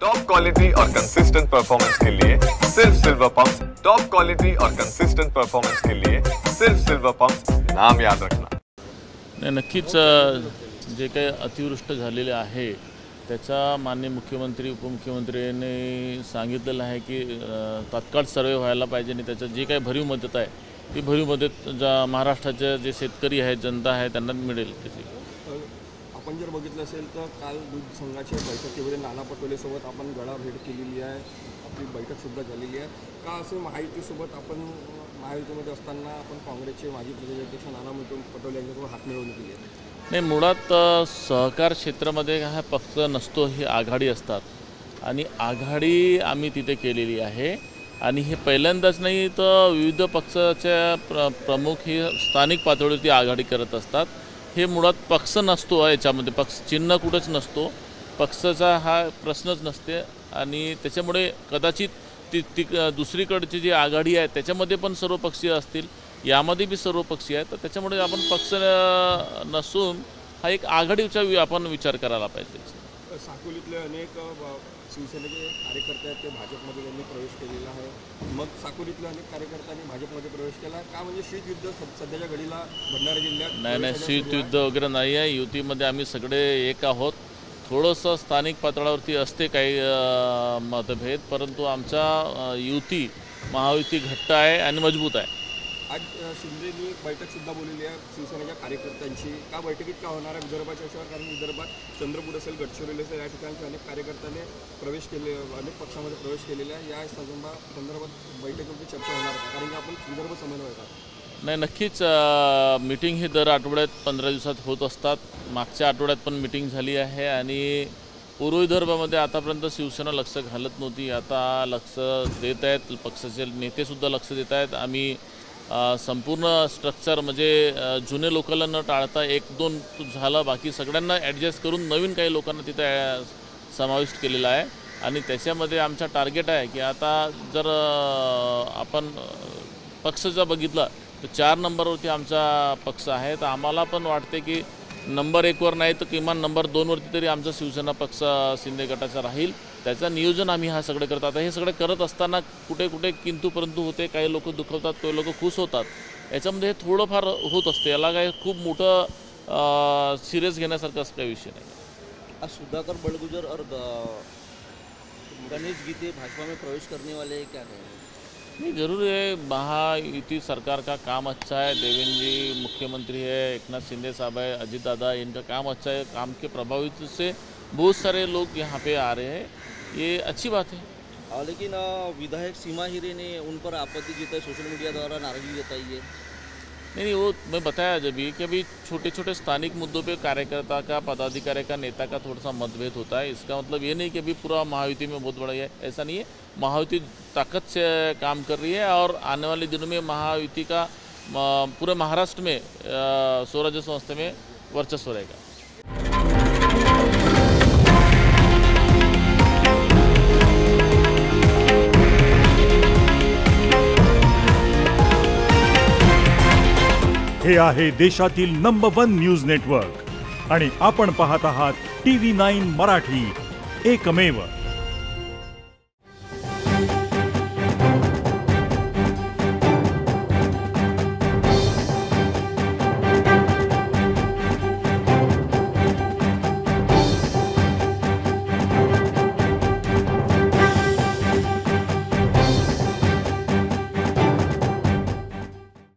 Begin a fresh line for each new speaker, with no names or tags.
Top quality और consistent performance के लिए सिर्फ सिल्वर पंप्स। टॉप क्वालिटी और कंसिस्टेंट परफॉर्मेंस के लिए सिर्फ सिल्वर पंप्स, नाम याद रखना।
नक्कीच जे काही अतिवृष्टी झालेले आहे त्याचा माननीय मुख्यमंत्री उपमुख्यमंत्री यांनी सांगितलेलं आहे की तात्काळ सर्वे व्हायला पाहिजे आणि त्याची जी काही भरीव मदत आहे ती भरीव मदत महाराष्ट्राचे जे शेतकरी आहेत जनता आहे त्यांना मिळेल। त्याची
आपण जर बघितलं असेल तर काल दूध संघाच्या बैठकीमध्ये नाना पटोलेसोबत आपण गळाभेट केलेली आहे, आपली बैठकसुद्धा झालेली आहे। का असं महायुतीसोबत आपण महायुतीमध्ये असताना आपण काँग्रेसचे माजी प्रदेशाध्यक्ष नाना पटोले यांच्यासोबत हात मिळवणी केली आहे?
नाही, मुळात सहकार क्षेत्रामध्ये हा पक्ष नसतो, ही आघाडी असतात आणि आघाडी आम्ही तिथे केलेली आहे आणि हे पहिल्यांदाच नाही तर विविध पक्षाच्या प्रमुख ही स्थानिक पातळीवरती आघाडी करत असतात। हे मुळात पक्ष नसतो, याच्यामध्ये पक्ष चिन्ह कुठंच नसतो, पक्षाचा हा प्रश्नच नसते आणि त्याच्यामुळे कदाचित ती दुसरीकडची जी आघाडी आहे त्याच्यामध्ये पण सर्वपक्षीय असतील, यामध्ये बी सर्वपक्षीय आहे, तर त्याच्यामुळे आपण पक्ष नसून हा एक आघाडीचा आपण विचार करायला पाहिजे।
साकोलीतले अनेक शिवसेनेचे कार्यकर्ते आहेत ते भाजपमध्ये त्यांनी प्रवेश केलेला आहे, मग साकोलीतले अनेक कार्यकर्त्यांनी भाजपमध्ये प्रवेश केला का? म्हणजे शीतयुद्ध सध्याच्या घडीला भंडारा जिल्ह्यात
नाही शीतयुद्ध वगैरे नाही आहे। युतीमध्ये आम्ही सगळे एक आहोत, थोडंसं स्थानिक पातळीवरती असते काही मतभेद, परंतु आमचा युती महायुती घट्ट आहे आणि मजबूत आहे।
आज शिंदेनी बैठकसुद्धा बोललेली आहे शिवसेनेच्या कार्यकर्त्यांची, का बैठकीत का होणार आहे विदर्भाच्या विषयावर? कारण विदर्भात चंद्रपूर असेल गडचिरोली असेल या ठिकाणचे अनेक कार्यकर्त्यांनी प्रवेश केले, अनेक पक्षामध्ये प्रवेश केलेला आहे, या संदर्भात बैठकीवरती चर्चा होणार आहे कारण की आपण विदर्भ समन्वय करतो।
नाही, नक्कीच मीटिंग ही दर आठवड्यात 15 दिवसात होत असतात। मागच्या आठवड्यात पण मीटिंग झाली आहे आणि पूर्व विदर्भामध्ये आतापर्यंत शिवसेना लक्ष घालत नव्हती, आता लक्ष देत आहेत, पक्षाचे नेतेसुद्धा लक्ष देत आहेत। आम्ही संपूर्ण स्ट्रक्चर म्हणजे जुने लोकांना न टाळता 1-2 झालं, बाकी सगळ्यांना ॲडजस्ट करून नवीन काही लोकांना तिथे समाविष्ट केलेला आहे आणि त्याच्यामध्ये आमचा टार्गेट आहे की आता जर आपण पक्ष जर बघितला तर 4 नंबरवरती आमचा पक्ष आहे, तर आम्हाला पण वाटते की नंबर 1वर नाही तर किमान नंबर 2वरती तरी आमचा शिवसेना पक्ष शिंदे गटाचा राहील, त्याचं नियोजन आम्ही हा सगळं करत। आता हे सगळं करत असताना कुठे कुठे किंतु परंतु होते, काही लोक दुखवतात, काही लोक खुश होतात, याच्यामध्ये हे थोडंफार होत असते, याला काही खूप मोठं सिरियस घेण्यासारखं असं काही विषय नाही।
आज सुधाकर बड़गुजर और गणेश गीते भाजपा में प्रवेश करने वाले हैं, क्या कहेंगे?
नहीं, जरूर है, महायुति सरकार का काम अच्छा है, देवेंद्र जी मुख्यमंत्री है, एकनाथ शिंदे साहब है, अजीत दादा, इनका काम अच्छा है, काम के प्रभावित से बहुत सारे लोग यहाँ पे आ रहे हैं, ये अच्छी बात है।
लेकिन विधायक सीमा हिरे ने उन पर आपत्ति जताई, सोशल मीडिया द्वारा नाराजगी जताई है।
नहीं, वो मैं बताया जब भी कि अभी छोटे छोटे स्थानिक मुद्दों पे कार्यकर्ता का, पदाधिकारी का, नेता का थोड़ा सा मतभेद होता है, इसका मतलब ये नहीं कि अभी पूरा महायुति में बहुत बड़ा है, ऐसा नहीं है। महायुति ताकत से काम कर रही है और आने वाले दिनों में महायुति का पूरे महाराष्ट्र में स्वराज्य संस्था में वर्चस्व रहेगा।
हे आहे देशातील नंबर 1 न्यूज नेटवर्क आणि आपण पाहत आहात TV9 मराठी, एकमेव।